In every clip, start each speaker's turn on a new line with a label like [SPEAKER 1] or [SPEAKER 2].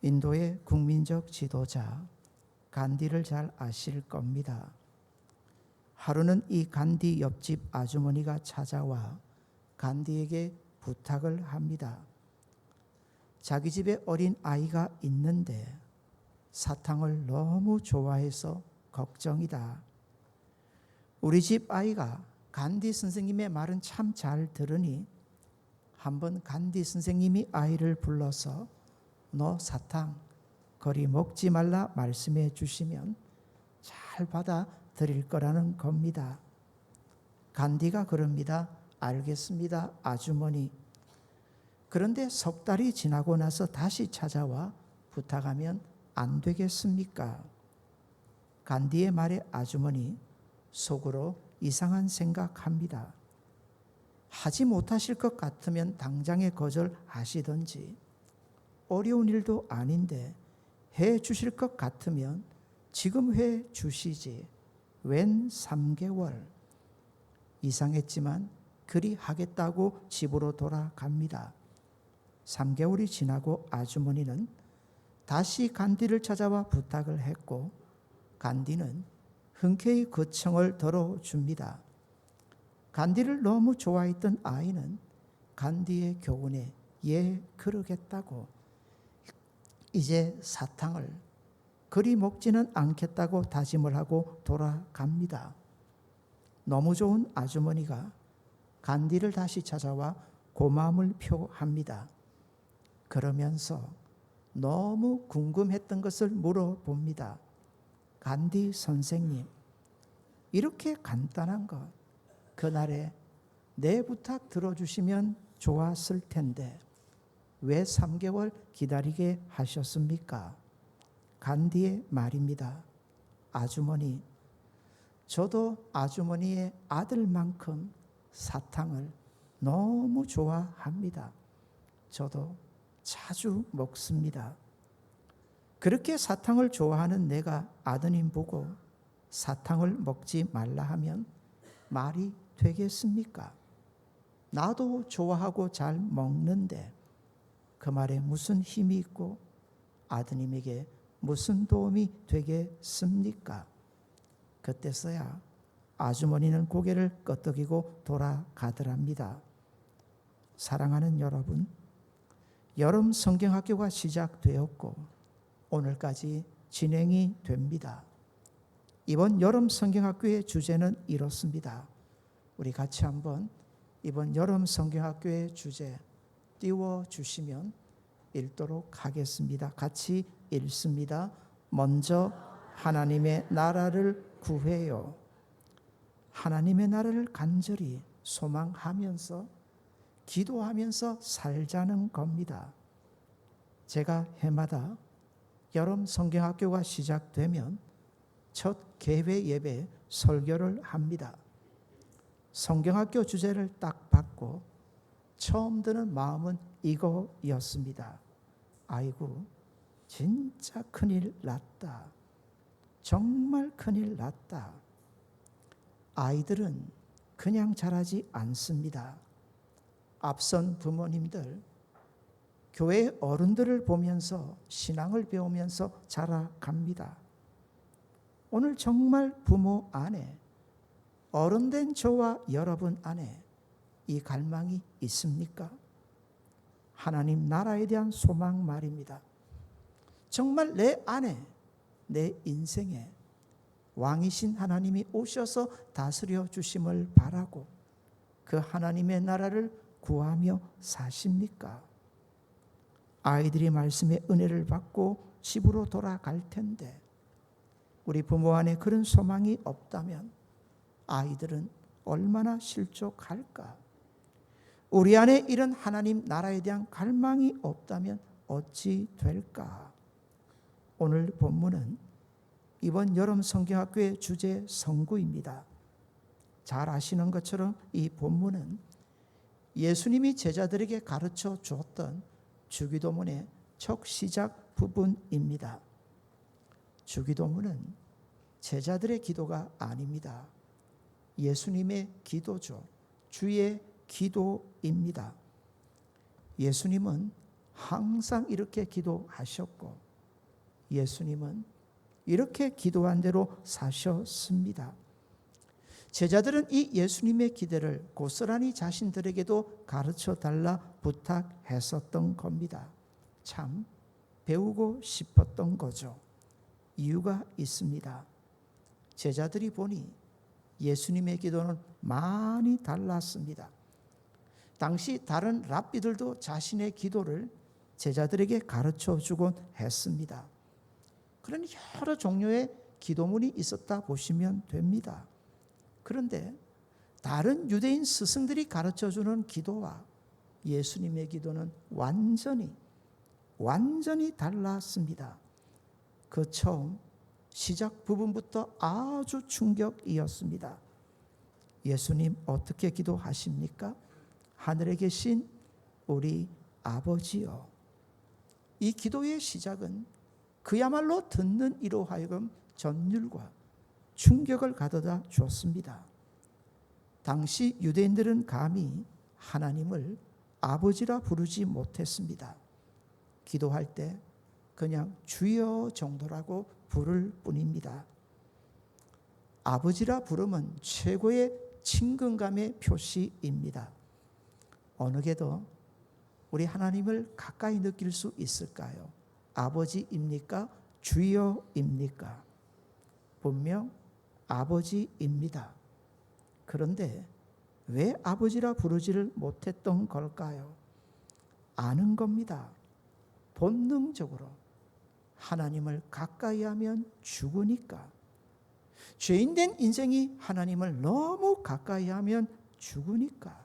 [SPEAKER 1] 인도의 국민적 지도자 간디를 잘 아실 겁니다. 하루는 이 간디 옆집 아주머니가 찾아와 간디에게 부탁을 합니다. 자기 집에 어린 아이가 있는데 사탕을 너무 좋아해서 걱정이다. 우리 집 아이가 간디 선생님의 말은 참 잘 들으니 한번 간디 선생님이 아이를 불러서 너 사탕 그리 먹지 말라 말씀해 주시면 잘 받아 드릴 거라는 겁니다. 간디가 그럽니다. 알겠습니다, 아주머니. 그런데 석 달이 지나고 나서 다시 찾아와 부탁하면 안 되겠습니까? 간디의 말에 아주머니 속으로 이상한 생각합니다. 하지 못하실 것 같으면 당장에 거절하시든지, 어려운 일도 아닌데 해 주실 것 같으면 지금 해 주시지 웬 3개월. 이상했지만 그리 하겠다고 집으로 돌아갑니다. 3개월이 지나고 아주머니는 다시 간디를 찾아와 부탁을 했고 간디는 흔쾌히 그 청을 들어줍니다. 간디를 너무 좋아했던 아이는 간디의 교훈에 예 그러겠다고 이제 사탕을 그리 먹지는 않겠다고 다짐을 하고 돌아갑니다. 너무 좋은 아주머니가 간디를 다시 찾아와 고마움을 표합니다. 그러면서 너무 궁금했던 것을 물어봅니다. 간디 선생님, 이렇게 간단한 것 그날에 내 부탁 들어주시면 좋았을 텐데 왜 3개월 기다리게 하셨습니까? 간디의 말입니다. 아주머니, 저도 아주머니의 아들만큼 사탕을 너무 좋아합니다. 저도 자주 먹습니다. 그렇게 사탕을 좋아하는 내가 아드님 보고 사탕을 먹지 말라 하면 말이 되겠습니까? 나도 좋아하고 잘 먹는데 그 말에 무슨 힘이 있고 아드님에게 무슨 도움이 되겠습니까? 그때서야 아주머니는 고개를 끄덕이고 돌아가더랍니다. 사랑하는 여러분, 여름 성경학교가 시작되었고 오늘까지 진행이 됩니다. 이번 여름 성경학교의 주제는 이렇습니다. 우리 같이 한번 이번 여름 성경학교의 주제 띄워주시면 읽도록 하겠습니다. 같이 읽습니다. 먼저 하나님의 나라를 구해요. 하나님의 나라를 간절히 소망하면서 기도하면서 살자는 겁니다. 제가 해마다 여름 성경학교가 시작되면 첫 개회 예배 설교를 합니다. 성경학교 주제를 딱 받고 처음 드는 마음은 이거였습니다. 아이고, 진짜 큰일 났다. 정말 큰일 났다. 아이들은 그냥 자라지 않습니다. 앞선 부모님들, 교회 어른들을 보면서 신앙을 배우면서 자라갑니다. 오늘 정말 부모 안에, 어른된 저와 여러분 안에 이 갈망이 있습니까? 하나님 나라에 대한 소망 말입니다. 정말 내 안에, 내 인생에 왕이신 하나님이 오셔서 다스려 주심을 바라고 그 하나님의 나라를 구하며 사십니까? 아이들이 말씀의 은혜를 받고 집으로 돌아갈 텐데 우리 부모 안에 그런 소망이 없다면 아이들은 얼마나 실족할까? 우리 안에 이런 하나님 나라에 대한 갈망이 없다면 어찌 될까? 오늘 본문은 이번 여름 성경학교의 주제 성구입니다. 잘 아시는 것처럼 이 본문은 예수님이 제자들에게 가르쳐 주었던 주기도문의 첫 시작 부분입니다. 주기도문은 제자들의 기도가 아닙니다. 예수님의 기도죠. 주의 기도입니다. 예수님은 항상 이렇게 기도하셨고 예수님은 이렇게 기도한 대로 사셨습니다. 제자들은 이 예수님의 기대를 고스란히 자신들에게도 가르쳐 달라 부탁했었던 겁니다. 참 배우고 싶었던 거죠. 이유가 있습니다. 제자들이 보니 예수님의 기도는 많이 달랐습니다. 당시 다른 랍비들도 자신의 기도를 제자들에게 가르쳐 주곤 했습니다. 그런 여러 종류의 기도문이 있었다 보시면 됩니다. 그런데 다른 유대인 스승들이 가르쳐 주는 기도와 예수님의 기도는 완전히 달랐습니다. 그 처음 시작 부분부터 아주 충격이었습니다. 예수님 어떻게 기도하십니까? 하늘에 계신 우리 아버지요. 이 기도의 시작은 그야말로 듣는 이로 하여금 전율과 충격을 가져다 주었습니다. 당시 유대인들은 감히 하나님을 아버지라 부르지 못했습니다. 기도할 때 그냥 주여 정도라고 부를 뿐입니다. 아버지라 부르면 최고의 친근감의 표시입니다. 어느 게 더 우리 하나님을 가까이 느낄 수 있을까요? 아버지입니까? 주여입니까? 분명 아버지입니다. 그런데 왜 아버지라 부르지를 못했던 걸까요? 아는 겁니다. 본능적으로 하나님을 가까이 하면 죽으니까. 죄인된 인생이 하나님을 너무 가까이 하면 죽으니까.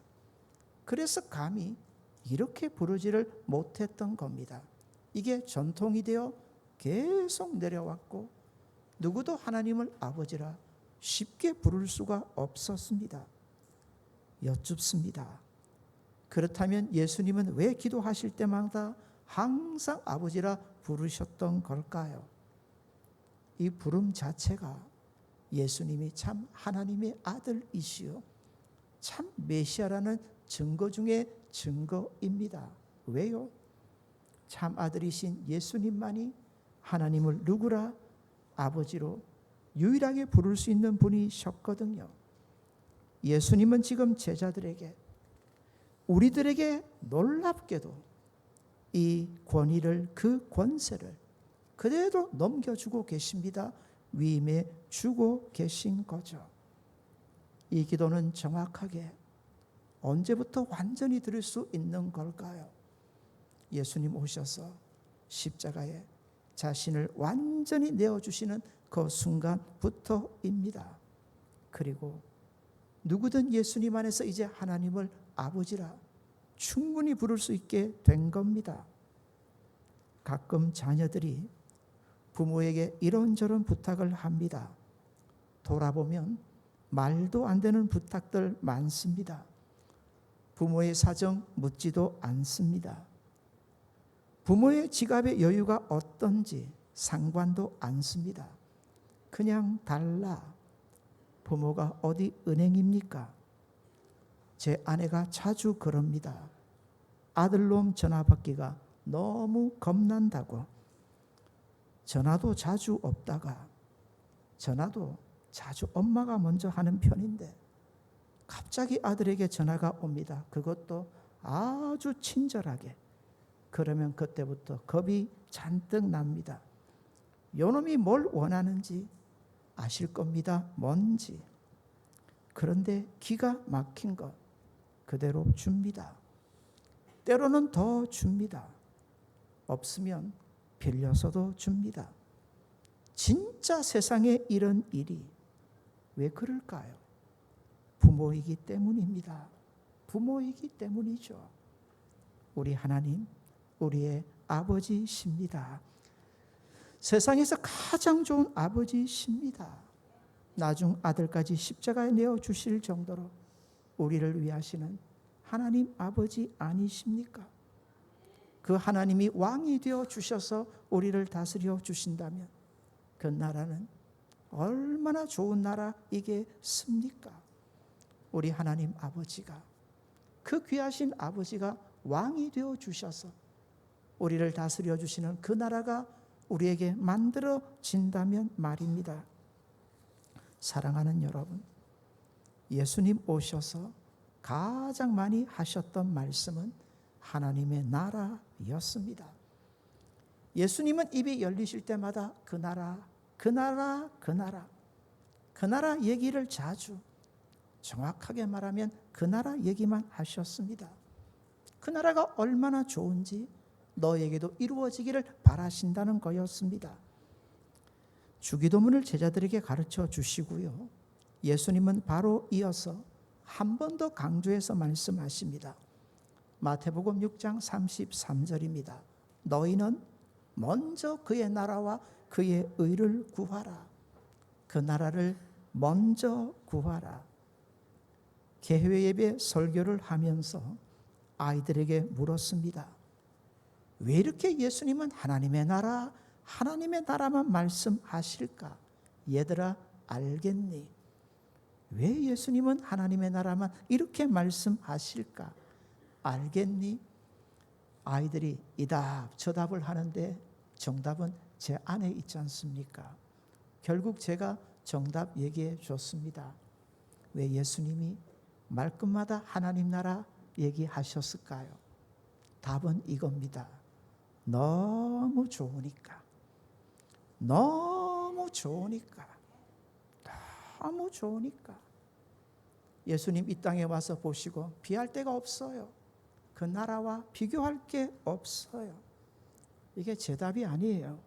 [SPEAKER 1] 그래서 감히 이렇게 부르지를 못했던 겁니다. 이게 전통이 되어 계속 내려왔고 누구도 하나님을 아버지라 쉽게 부를 수가 없었습니다. 여쭙습니다. 그렇다면 예수님은 왜 기도하실 때마다 항상 아버지라 부르셨던 걸까요? 이 부름 자체가 예수님이 참 하나님의 아들이시요 참 메시아라는 증거 중에 증거입니다. 왜요? 참 아들이신 예수님만이 하나님을 누구라 아버지로 유일하게 부를 수 있는 분이셨거든요. 예수님은 지금 제자들에게 우리들에게 놀랍게도 이 권위를 그 권세를 그대로 넘겨주고 계십니다. 위임해 주고 계신 거죠. 이 기도는 정확하게 언제부터 완전히 드릴 수 있는 걸까요? 예수님 오셔서 십자가에 자신을 완전히 내어주시는 그 순간부터입니다. 그리고 누구든 예수님 안에서 이제 하나님을 아버지라 충분히 부를 수 있게 된 겁니다. 가끔 자녀들이 부모에게 이런저런 부탁을 합니다. 돌아보면 말도 안 되는 부탁들 많습니다. 부모의 사정 묻지도 않습니다. 부모의 지갑의 여유가 어떤지 상관도 않습니다. 그냥 달라. 부모가 어디 은행입니까? 제 아내가 자주 그럽니다. 아들놈 전화 받기가 너무 겁난다고. 전화도 자주 없다가 전화도 자주 엄마가 먼저 하는 편인데 갑자기 아들에게 전화가 옵니다. 그것도 아주 친절하게. 그러면 그때부터 겁이 잔뜩 납니다. 요놈이 뭘 원하는지 아실 겁니다. 뭔지. 그런데 기가 막힌 것 그대로 줍니다. 때로는 더 줍니다. 없으면 빌려서도 줍니다. 진짜 세상에 이런 일이 왜 그럴까요? 부모이기 때문입니다. 부모이기 때문이죠. 우리 하나님, 우리의 아버지십니다. 세상에서 가장 좋은 아버지십니다. 나중 아들까지 십자가에 내어주실 정도로 우리를 위하시는 하나님 아버지 아니십니까? 그 하나님이 왕이 되어 주셔서 우리를 다스려 주신다면 그 나라는 얼마나 좋은 나라이겠습니까? 우리 하나님 아버지가 그 귀하신 아버지가 왕이 되어 주셔서 우리를 다스려 주시는 그 나라가 우리에게 만들어진다면 말입니다. 사랑하는 여러분, 예수님 오셔서 가장 많이 하셨던 말씀은 하나님의 나라였습니다. 예수님은 입이 열리실 때마다 그 나라, 그 나라, 그 나라, 그 나라 얘기를 자주, 정확하게 말하면 그 나라 얘기만 하셨습니다. 그 나라가 얼마나 좋은지 너에게도 이루어지기를 바라신다는 거였습니다. 주기도문을 제자들에게 가르쳐 주시고요. 예수님은 바로 이어서 한 번 더 강조해서 말씀하십니다. 마태복음 6장 33절입니다. 너희는 먼저 그의 나라와 그의 의를 구하라. 그 나라를 먼저 구하라. 개회 예배 설교를 하면서 아이들에게 물었습니다. 왜 이렇게 예수님은 하나님의 나라만 말씀하실까? 얘들아, 알겠니? 왜 예수님은 하나님의 나라만 이렇게 말씀하실까? 알겠니? 아이들이 이답 저답을 하는데 정답은 제 안에 있지 않습니까? 결국 제가 정답 얘기해 줬습니다. 왜 예수님이 말끝마다 하나님 나라 얘기하셨을까요? 답은 이겁니다. 너무 좋으니까. 너무 좋으니까. 너무 좋으니까. 예수님 이 땅에 와서 보시고 비할 데가 없어요. 그 나라와 비교할 게 없어요. 이게 제 답이 아니에요.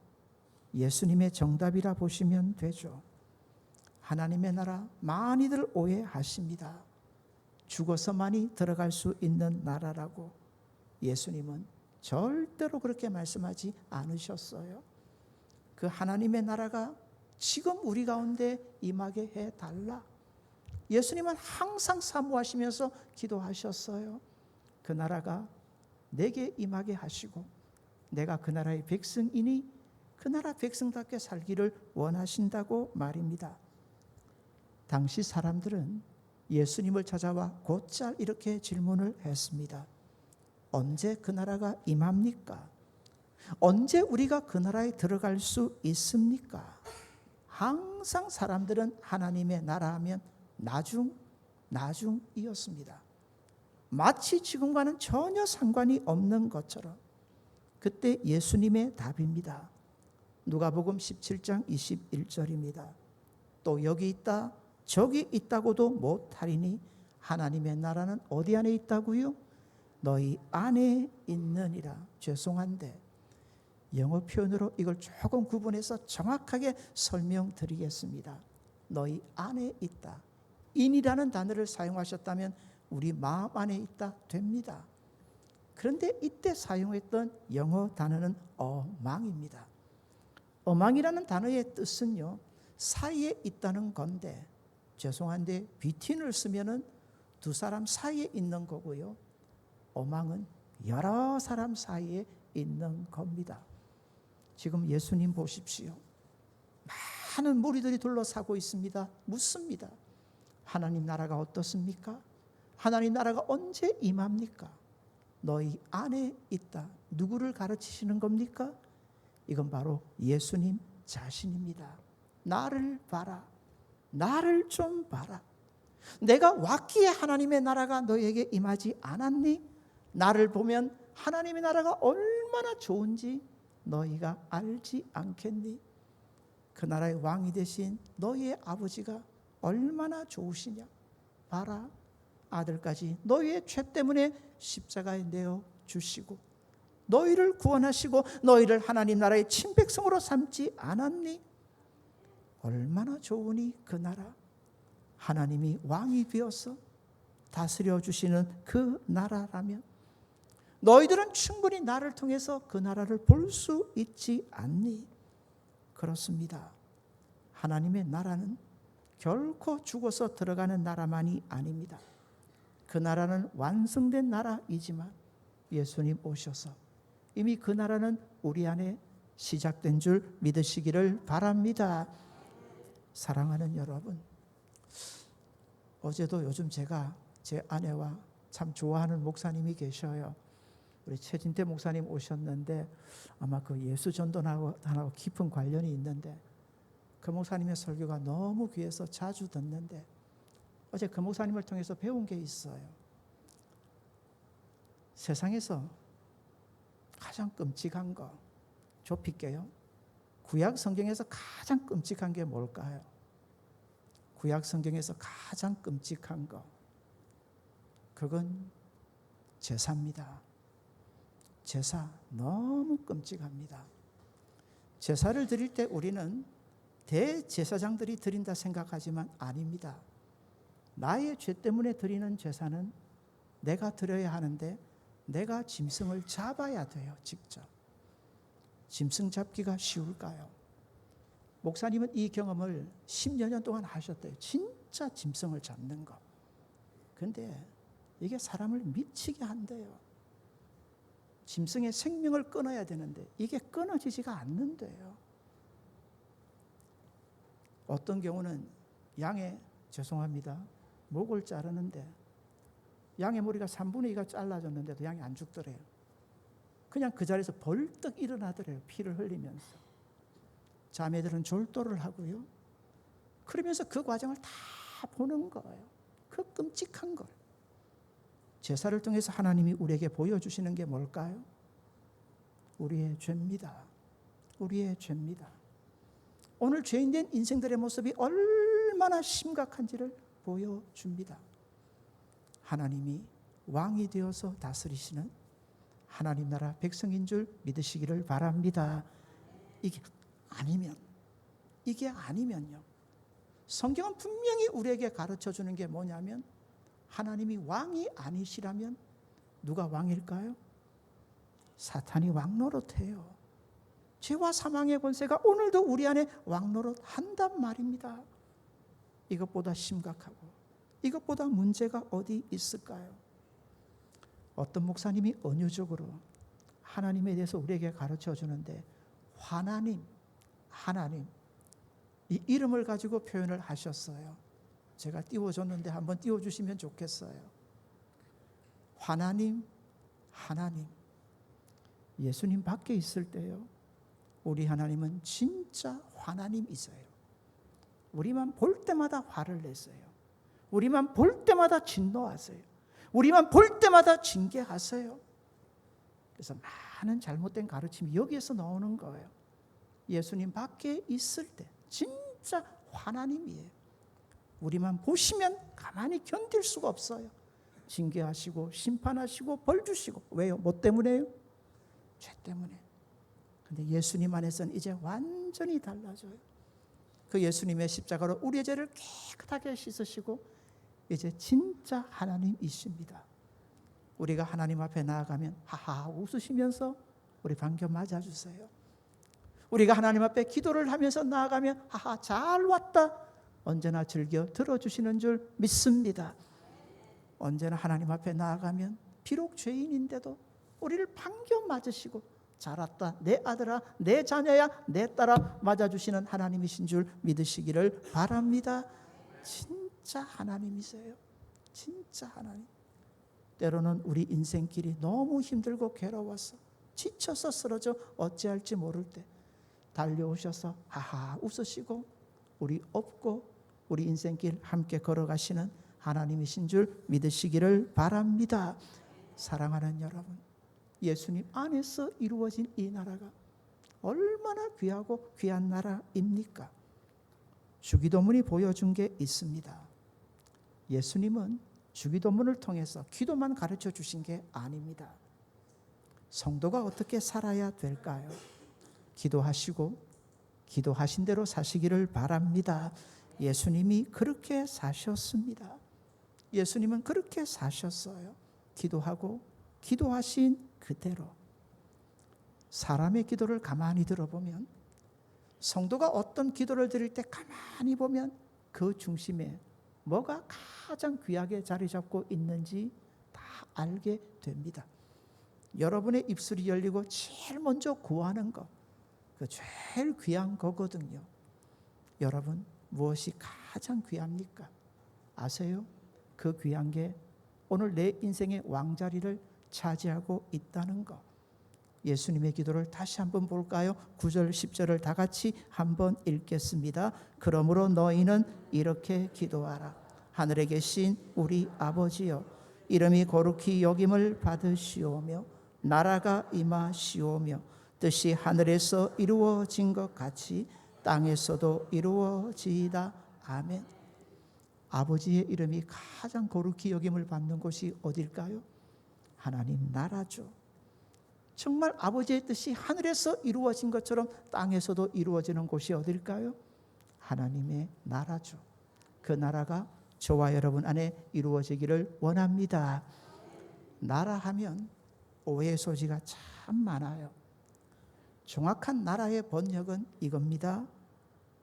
[SPEAKER 1] 예수님의 정답이라 보시면 되죠. 하나님의 나라 많이들 오해하십니다. 죽어서만이 들어갈 수 있는 나라라고. 예수님은 절대로 그렇게 말씀하지 않으셨어요. 그 하나님의 나라가 지금 우리 가운데 임하게 해달라. 예수님은 항상 사모하시면서 기도하셨어요. 그 나라가 내게 임하게 하시고 내가 그 나라의 백성이니 그 나라 백성답게 살기를 원하신다고 말입니다. 당시 사람들은 예수님을 찾아와 곧잘 이렇게 질문을 했습니다. 언제 그 나라가 임합니까? 언제 우리가 그 나라에 들어갈 수 있습니까? 항상 사람들은 하나님의 나라 하면 나중이었습니다. 마치 지금과는 전혀 상관이 없는 것처럼. 그때 예수님의 답입니다. 누가복음 17장 21절입니다. 또 여기 있다 저기 있다고도 못하리니 하나님의 나라는 어디 안에 있다고요? 너희 안에 있느니라. 죄송한데 영어 표현으로 이걸 조금 구분해서 정확하게 설명드리겠습니다. 너희 안에 있다. 인이라는 단어를 사용하셨다면 우리 마음 안에 있다 됩니다. 그런데 이때 사용했던 영어 단어는 어망입니다. 어망이라는 단어의 뜻은요, 사이에 있다는 건데, 죄송한데 비틴을 쓰면은 두 사람 사이에 있는 거고요. 어망은 여러 사람 사이에 있는 겁니다. 지금 예수님 보십시오. 많은 무리들이 둘러싸고 있습니다. 묻습니다. 하나님 나라가 어떻습니까? 하나님 나라가 언제 임합니까? 너희 안에 있다. 누구를 가르치시는 겁니까? 이건 바로 예수님 자신입니다. 나를 봐라. 나를 좀 봐라. 내가 왔기에 하나님의 나라가 너에게 임하지 않았니? 나를 보면 하나님의 나라가 얼마나 좋은지 너희가 알지 않겠니? 그 나라의 왕이 되신 너희의 아버지가 얼마나 좋으시냐? 봐라. 아들까지 너희의 죄 때문에 십자가에 내어 주시고 너희를 구원하시고 너희를 하나님 나라의 친백성으로 삼지 않았니? 얼마나 좋으니 그 나라. 하나님이 왕이 되어서 다스려 주시는 그 나라라면 너희들은 충분히 나를 통해서 그 나라를 볼 수 있지 않니? 그렇습니다. 하나님의 나라는 결코 죽어서 들어가는 나라만이 아닙니다. 그 나라는 완성된 나라이지만 예수님 오셔서 이미 그 나라는 우리 안에 시작된 줄 믿으시기를 바랍니다. 사랑하는 여러분, 어제도 요즘 제가 제 아내와 참 좋아하는 목사님이 계셔요. 우리 최진태 목사님 오셨는데 아마 그 예수 전도하고 깊은 관련이 있는데 그 목사님의 설교가 너무 귀해서 자주 듣는데 어제 그 목사님을 통해서 배운 게 있어요. 세상에서 가장 끔찍한 거 좁힐게요. 구약 성경에서 가장 끔찍한 게 뭘까요? 구약 성경에서 가장 끔찍한 거 그건 제사입니다. 제사 너무 끔찍합니다. 제사를 드릴 때 우리는 대제사장들이 드린다 생각하지만 아닙니다. 나의 죄 때문에 드리는 제사는 내가 드려야 하는데 내가 짐승을 잡아야 돼요. 직접. 짐승 잡기가 쉬울까요? 목사님은 이 경험을 10여 년 동안 하셨대요. 진짜 짐승을 잡는 거. 근데 이게 사람을 미치게 한대요. 짐승의 생명을 끊어야 되는데 이게 끊어지지가 않는데요. 어떤 경우는 양의 죄송합니다. 목을 자르는데 양의 머리가 3분의 2가 잘라졌는데도 양이 안 죽더래요. 그냥 그 자리에서 벌떡 일어나더래요. 피를 흘리면서. 자매들은 졸도를 하고요. 그러면서 그 과정을 다 보는 거예요. 그 끔찍한 걸. 제사를 통해서 하나님이 우리에게 보여주시는 게 뭘까요? 우리의 죄입니다. 우리의 죄입니다. 오늘 죄인된 인생들의 모습이 얼마나 심각한지를 보여줍니다. 하나님이 왕이 되어서 다스리시는 하나님 나라 백성인 줄 믿으시기를 바랍니다. 이게 아니면요. 성경은 분명히 우리에게 가르쳐주는 게 뭐냐면 하나님이 왕이 아니시라면 누가 왕일까요? 사탄이 왕노릇해요. 죄와 사망의 권세가 오늘도 우리 안에 왕노릇 한단 말입니다. 이것보다 심각하고 이것보다 문제가 어디 있을까요? 어떤 목사님이 은유적으로 하나님에 대해서 우리에게 가르쳐 주는데 하나님 이 이름을 가지고 표현을 하셨어요. 제가 띄워줬는데 한번 띄워주시면 좋겠어요. 하나님 예수님 밖에 있을 때요 우리 하나님은 진짜 하나님이세요. 우리만 볼 때마다 화를 내세요. 우리만 볼 때마다 진노하세요. 우리만 볼 때마다 징계하세요. 그래서 많은 잘못된 가르침이 여기에서 나오는 거예요. 예수님 밖에 있을 때 진짜 하나님이에요. 우리만 보시면 가만히 견딜 수가 없어요. 징계하시고 심판하시고 벌 주시고. 왜요? 뭐 때문에요? 죄 때문에. 근데 예수님 안에서는 이제 완전히 달라져요. 그 예수님의 십자가로 우리의 죄를 깨끗하게 씻으시고 이제 진짜 하나님이십니다. 우리가 하나님 앞에 나아가면 하하 웃으시면서 우리 반겨 맞아주세요. 우리가 하나님 앞에 기도를 하면서 나아가면 하하 잘 왔다 언제나 즐겨 들어주시는 줄 믿습니다. 언제나 하나님 앞에 나아가면 비록 죄인인데도 우리를 반겨 맞으시고 잘 왔다 내 아들아 내 자녀야 내 딸아 맞아주시는 하나님이신 줄 믿으시기를 바랍니다. 진짜 하나님이세요. 진짜 하나님. 때로는 우리 인생길이 너무 힘들고 괴로워서 지쳐서 쓰러져 어찌할지 모를 때 달려오셔서 하하 웃으시고 우리 업고 우리 인생길 함께 걸어가시는 하나님이신 줄 믿으시기를 바랍니다. 사랑하는 여러분, 예수님 안에서 이루어진 이 나라가 얼마나 귀하고 귀한 나라입니까? 주기도문이 보여준 게 있습니다. 예수님은 주기도문을 통해서 기도만 가르쳐 주신 게 아닙니다. 성도가 어떻게 살아야 될까요? 기도하시고 기도하신 대로 사시기를 바랍니다. 예수님이 그렇게 사셨습니다. 예수님은 그렇게 사셨어요. 기도하고 기도하신 그대로. 사람의 기도를 가만히 들어보면 성도가 어떤 기도를 드릴 때 가만히 보면 그 중심에 뭐가 가장 귀하게 자리 잡고 있는지 다 알게 됩니다. 여러분의 입술이 열리고 제일 먼저 구하는 거, 그 제일 귀한 거거든요. 여러분 무엇이 가장 귀합니까? 아세요? 그 귀한 게 오늘 내 인생의 왕자리를 차지하고 있다는 것. 예수님의 기도를 다시 한번 볼까요? 9절 10절을 다 같이 한번 읽겠습니다. 그러므로 너희는 이렇게 기도하라. 하늘에 계신 우리 아버지여, 이름이 거룩히 여김을 받으시오며 나라가 임하시오며 뜻이 하늘에서 이루어진 것 같이 땅에서도 이루어지이다. 아멘. 아버지의 이름이 가장 거룩히 여김을 받는 곳이 어딜까요? 하나님 나라죠. 정말 아버지의 뜻이 하늘에서 이루어진 것처럼 땅에서도 이루어지는 곳이 어딜까요? 하나님의 나라죠. 그 나라가 저와 여러분 안에 이루어지기를 원합니다. 나라하면 오해의 소지가 참 많아요. 정확한 나라의 번역은 이겁니다.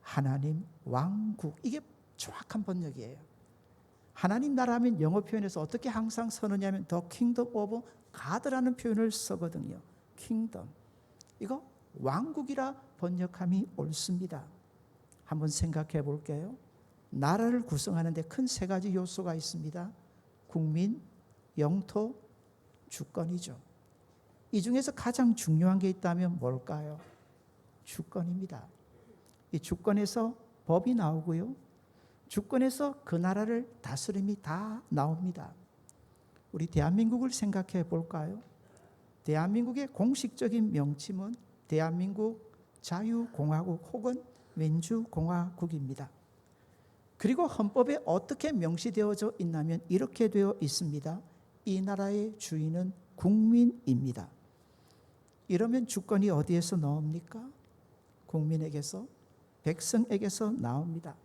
[SPEAKER 1] 하나님 왕국. 이게 정확한 번역이에요. 하나님 나라하면 영어 표현에서 어떻게 항상 쓰느냐면 The Kingdom of God라는 표현을 쓰거든요. 킹덤. 이거 왕국이라 번역함이 옳습니다. 한번 생각해 볼게요. 나라를 구성하는 데 큰 세 가지 요소가 있습니다. 국민, 영토, 주권이죠. 이 중에서 가장 중요한 게 있다면 뭘까요? 주권입니다. 이 주권에서 법이 나오고요. 주권에서 그 나라를 다스림이 다 나옵니다. 우리 대한민국을 생각해 볼까요? 대한민국의 공식적인 명칭은 대한민국 자유공화국 혹은 민주공화국입니다. 그리고 헌법에 어떻게 명시되어져 있냐면 이렇게 되어 있습니다. 이 나라의 주인은 국민입니다. 이러면 주권이 어디에서 나옵니까? 국민에게서, 백성에게서 나옵니다.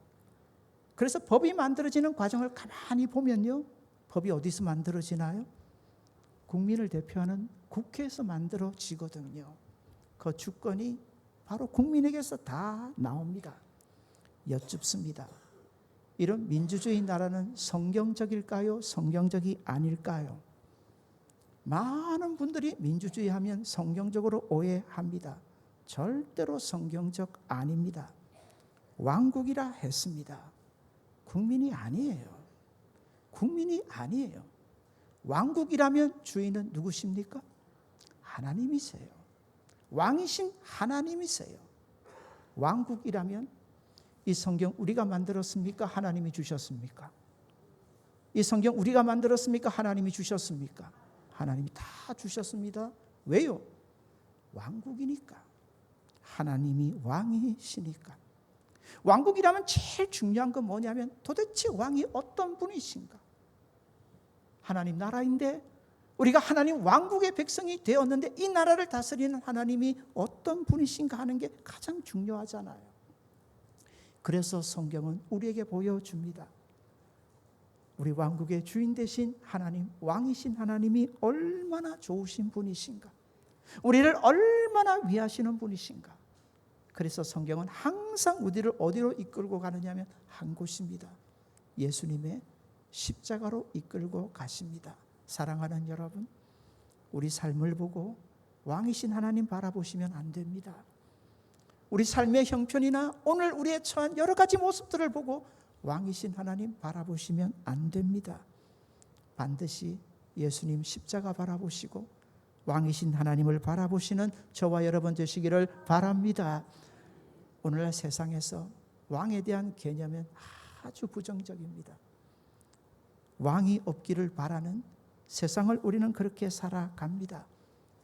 [SPEAKER 1] 그래서 법이 만들어지는 과정을 가만히 보면요, 법이 어디서 만들어지나요? 국민을 대표하는 국회에서 만들어지거든요. 그 주권이 바로 국민에게서 다 나옵니다. 여쭙습니다. 이런 민주주의 나라는 성경적일까요? 성경적이 아닐까요? 많은 분들이 민주주의 하면 성경적으로 오해합니다. 절대로 성경적 아닙니다. 왕국이라 했습니다. 국민이 아니에요. 국민이 아니에요. 왕국이라면 주인은 누구십니까? 하나님이세요. 왕이신 하나님이세요. 왕국이라면 이 성경 우리가 만들었습니까? 하나님이 주셨습니까? 이 성경 우리가 만들었습니까? 하나님이 주셨습니까? 하나님이 다 주셨습니다. 왜요? 왕국이니까. 하나님이 왕이시니까. 왕국이라면 제일 중요한 건 뭐냐면 도대체 왕이 어떤 분이신가? 하나님 나라인데 우리가 하나님 왕국의 백성이 되었는데 이 나라를 다스리는 하나님이 어떤 분이신가 하는 게 가장 중요하잖아요. 그래서 성경은 우리에게 보여줍니다. 우리 왕국의 주인 되신 하나님, 왕이신 하나님이 얼마나 좋으신 분이신가, 우리를 얼마나 위하시는 분이신가. 그래서 성경은 항상 우리를 어디로 이끌고 가느냐면 한 곳입니다. 예수님의 십자가로 이끌고 가십니다. 사랑하는 여러분, 우리 삶을 보고 왕이신 하나님 바라보시면 안 됩니다. 우리 삶의 형편이나 오늘 우리의 처한 여러 가지 모습들을 보고 왕이신 하나님 바라보시면 안 됩니다. 반드시 예수님 십자가 바라보시고 왕이신 하나님을 바라보시는 저와 여러분 되시기를 바랍니다. 오늘날 세상에서 왕에 대한 개념은 아주 부정적입니다. 왕이 없기를 바라는 세상을 우리는 그렇게 살아갑니다.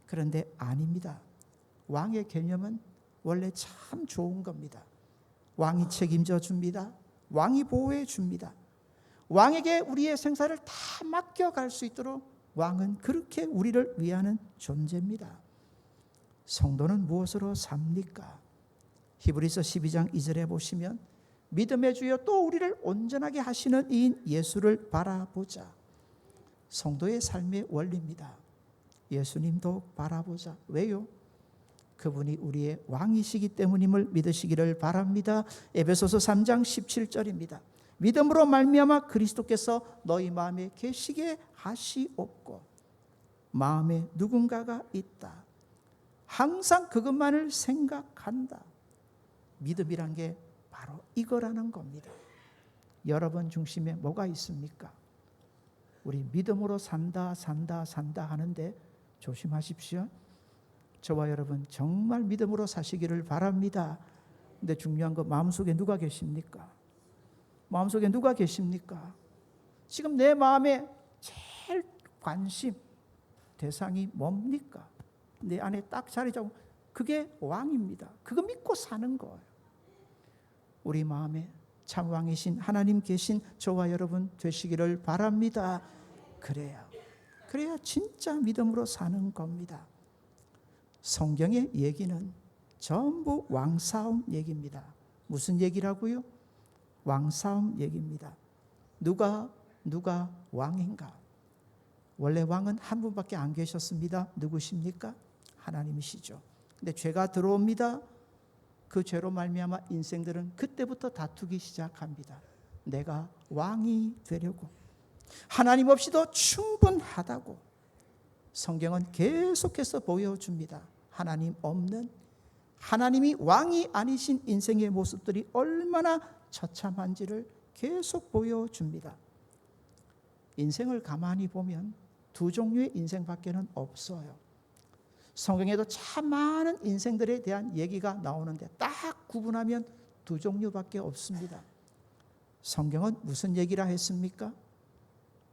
[SPEAKER 1] 그런데 아닙니다. 왕의 개념은 원래 참 좋은 겁니다. 왕이 책임져 줍니다. 왕이 보호해 줍니다. 왕에게 우리의 생사를 다 맡겨갈 수 있도록 왕은 그렇게 우리를 위하는 존재입니다. 성도는 무엇으로 삽니까? 히브리서 12장 2절에 보시면 믿음의 주여 또 우리를 온전하게 하시는 이인 예수를 바라보자. 성도의 삶의 원리입니다. 예수님도 바라보자. 왜요? 그분이 우리의 왕이시기 때문임을 믿으시기를 바랍니다. 에베소서 3장 17절입니다. 믿음으로 말미암아 그리스도께서 너희 마음에 계시게 하시옵고 마음에 누군가가 있다. 항상 그것만을 생각한다. 믿음이란 게 바로 이거라는 겁니다. 여러분 중심에 뭐가 있습니까? 우리 믿음으로 산다 하는데 조심하십시오. 저와 여러분 정말 믿음으로 사시기를 바랍니다. 근데 중요한 거 마음속에 누가 계십니까? 마음속에 누가 계십니까? 지금 내 마음에 제일 관심 대상이 뭡니까? 내 안에 딱 자리 잡고 그게 왕입니다. 그거 믿고 사는 거예요. 우리 마음에 참 왕이신 하나님 계신 저와 여러분 되시기를 바랍니다. 그래야 진짜 믿음으로 사는 겁니다. 성경의 얘기는 전부 왕싸움 얘기입니다. 무슨 얘기라고요? 왕싸움 얘기입니다. 누가 왕인가? 원래 왕은 한 분밖에 안 계셨습니다. 누구십니까? 하나님이시죠. 근데 죄가 들어옵니다. 그 죄로 말미암아 인생들은 그때부터 다투기 시작합니다. 내가 왕이 되려고. 하나님 없이도 충분하다고 성경은 계속해서 보여줍니다. 하나님 없는, 하나님이 왕이 아니신 인생의 모습들이 얼마나 처참한지를 계속 보여줍니다. 인생을 가만히 보면 두 종류의 인생밖에는 없어요. 성경에도 참 많은 인생들에 대한 얘기가 나오는데 딱 구분하면 두 종류밖에 없습니다. 성경은 무슨 얘기라 했습니까?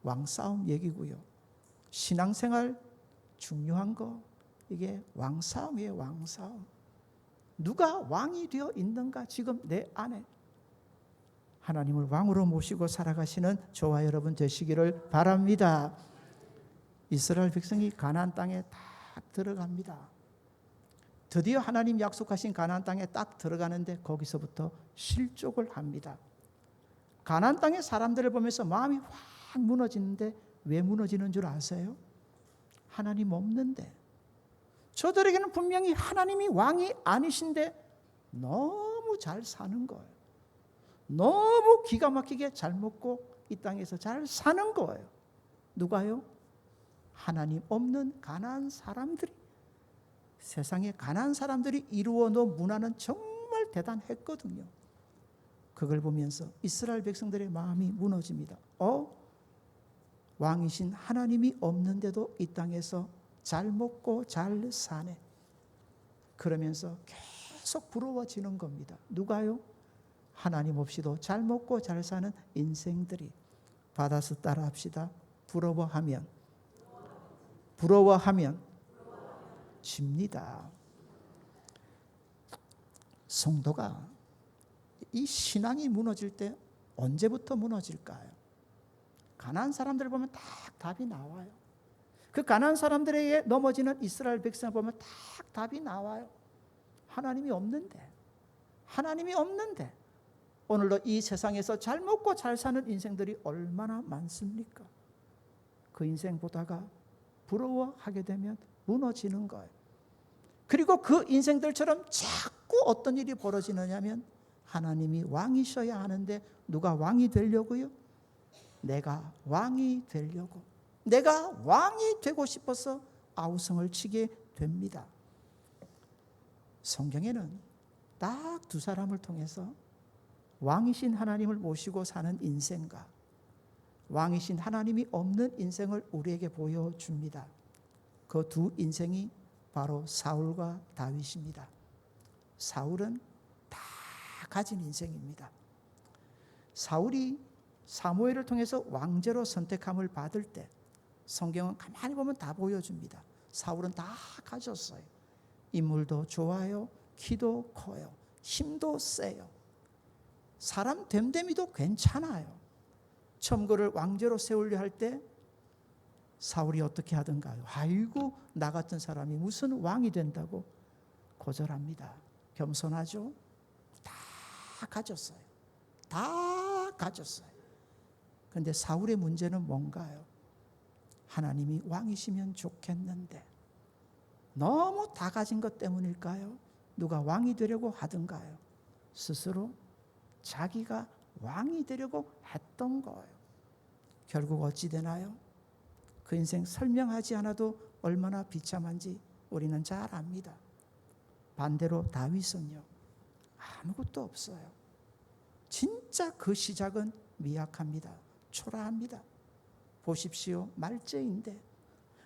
[SPEAKER 1] 왕싸움 얘기고요. 신앙생활 중요한 거 이게 왕싸움이에요. 왕싸움. 누가 왕이 되어 있는가 지금 내 안에. 하나님을 왕으로 모시고 살아가시는 저와 여러분 되시기를 바랍니다. 이스라엘 백성이 가나안 땅에 딱 들어갑니다. 드디어 하나님 약속하신 가나안 땅에 딱 들어가는데 거기서부터 실족을 합니다. 가나안 땅의 사람들을 보면서 마음이 확 무너지는데 왜 무너지는 줄 아세요? 하나님 없는데. 저들에게는 분명히 하나님이 왕이 아니신데 너무 잘 사는 거예요. 너무 기가 막히게 잘 먹고 이 땅에서 잘 사는 거예요. 누가요? 하나님 없는 가나안 사람들이. 세상에 가나안 사람들이 이루어 놓은 문화는 정말 대단했거든요. 그걸 보면서 이스라엘 백성들의 마음이 무너집니다. 왕이신 하나님이 없는데도 이 땅에서 잘 먹고 잘 사네. 그러면서 계속 부러워지는 겁니다. 누가요? 하나님 없이도 잘 먹고 잘 사는 인생들이. 받아서 따라합시다. 부러워하면 집니다. 성도가 이 신앙이 무너질 때 언제부터 무너질까요? 가나안 사람들을 보면 딱 답이 나와요. 그 가나안 사람들에게 넘어지는 이스라엘 백성을 보면 딱 답이 나와요. 하나님이 없는데 오늘도 이 세상에서 잘 먹고 잘 사는 인생들이 얼마나 많습니까? 그 인생 보다가 부러워하게 되면 무너지는 거예요. 그리고 그 인생들처럼 자꾸 어떤 일이 벌어지느냐면 하나님이 왕이셔야 하는데 누가 왕이 되려고요? 내가 왕이 되려고. 내가 왕이 되고 싶어서 아우성을 치게 됩니다. 성경에는 딱 두 사람을 통해서 왕이신 하나님을 모시고 사는 인생과 왕이신 하나님이 없는 인생을 우리에게 보여줍니다. 그 두 인생이 바로 사울과 다윗입니다. 사울은 다 가진 인생입니다. 사울이 사무엘을 통해서 왕제로 선택함을 받을 때 성경은 가만히 보면 다 보여줍니다. 사울은 다 가졌어요. 인물도 좋아요. 키도 커요. 힘도 세요. 사람 됨됨이도 괜찮아요. 처음 그를 왕제로 세우려 할 때 사울이 어떻게 하던가요? 아이고 나 같은 사람이 무슨 왕이 된다고 거절합니다. 겸손하죠? 다 가졌어요. 그런데 사울의 문제는 뭔가요? 하나님이 왕이시면 좋겠는데 너무 다 가진 것 때문일까요? 누가 왕이 되려고 하던가요? 스스로 자기가 왕이 되려고 했던 거예요. 결국 어찌 되나요? 그 인생 설명하지 않아도 얼마나 비참한지 우리는 잘 압니다. 반대로 다윗은요, 아무것도 없어요. 진짜 그 시작은 미약합니다. 초라합니다. 보십시오. 말죄인데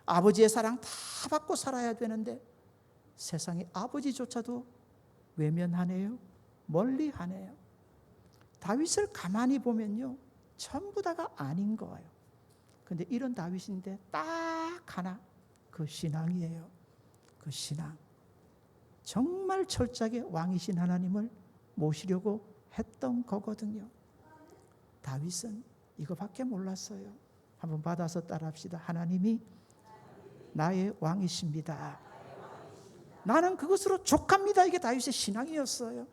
[SPEAKER 1] 아버지의 사랑 다 받고 살아야 되는데 세상에 아버지조차도 외면하네요. 멀리하네요. 다윗을 가만히 보면요, 전부 다가 아닌 거예요. 근데 이런 다윗인데 딱 하나, 그 신앙이에요. 그 신앙. 정말 철저하게 왕이신 하나님을 모시려고 했던 거거든요. 다윗은 이거밖에 몰랐어요. 한번 받아서 따라합시다. 하나님이 나의 왕이십니다. 나는 그것으로 족합니다. 이게 다윗의 신앙이었어요.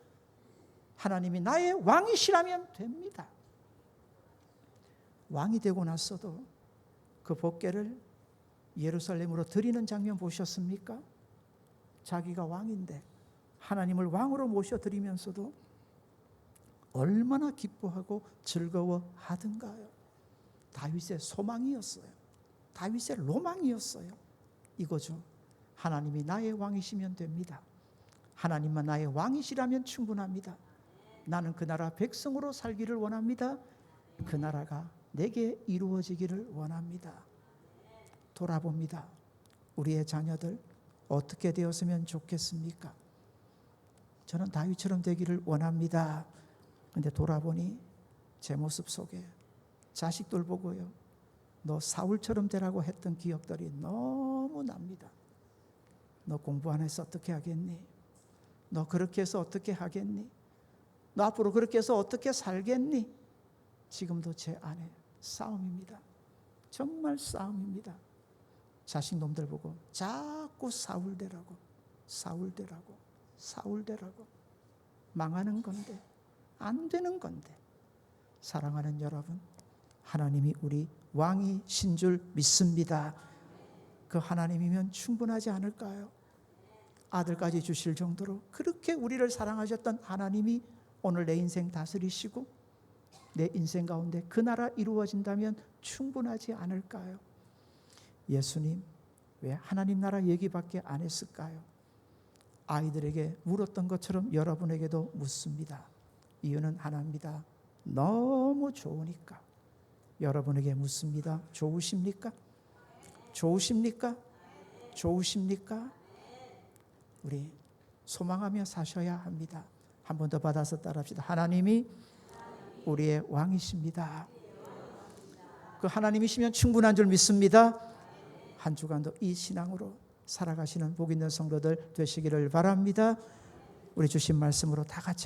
[SPEAKER 1] 하나님이 나의 왕이시라면 됩니다. 왕이 되고 났어도 그 법궤를 예루살렘으로 드리는 장면 보셨습니까? 자기가 왕인데 하나님을 왕으로 모셔드리면서도 얼마나 기뻐하고 즐거워하던가요. 다윗의 소망이었어요. 다윗의 로망이었어요. 이거죠. 하나님이 나의 왕이시면 됩니다. 하나님만 나의 왕이시라면 충분합니다. 나는 그 나라 백성으로 살기를 원합니다. 그 나라가 내게 이루어지기를 원합니다. 돌아봅니다. 우리의 자녀들 어떻게 되었으면 좋겠습니까? 저는 다윗처럼 되기를 원합니다. 근데 돌아보니 제 모습 속에 자식들 보고요, 너 사울처럼 되라고 했던 기억들이 너무 납니다. 너 공부 안 해서 어떻게 하겠니? 너 그렇게 해서 어떻게 하겠니? 너 앞으로 그렇게 해서 어떻게 살겠니? 지금도 제 안에 싸움입니다. 정말 싸움입니다. 자식 놈들 보고 자꾸 사울되라고, 사울되라고, 사울되라고. 망하는 건데, 안 되는 건데. 사랑하는 여러분, 하나님이 우리 왕이신 줄 믿습니다. 그 하나님이면 충분하지 않을까요? 아들까지 주실 정도로 그렇게 우리를 사랑하셨던 하나님이 오늘 내 인생 다스리시고 내 인생 가운데 그 나라 이루어진다면 충분하지 않을까요? 예수님 왜 하나님 나라 얘기밖에 안 했을까요? 아이들에게 물었던 것처럼 여러분에게도 묻습니다. 이유는 하나입니다. 너무 좋으니까 여러분에게 묻습니다. 좋으십니까? 좋으십니까? 좋으십니까? 우리 소망하며 사셔야 합니다. 한 번 더 받아서 따라합시다. 하나님이 우리의 왕이십니다. 그 하나님이시면 충분한 줄 믿습니다. 한 주간도 이 신앙으로 살아가시는 복 있는 성도들 되시기를 바랍니다. 우리 주신 말씀으로 다 같이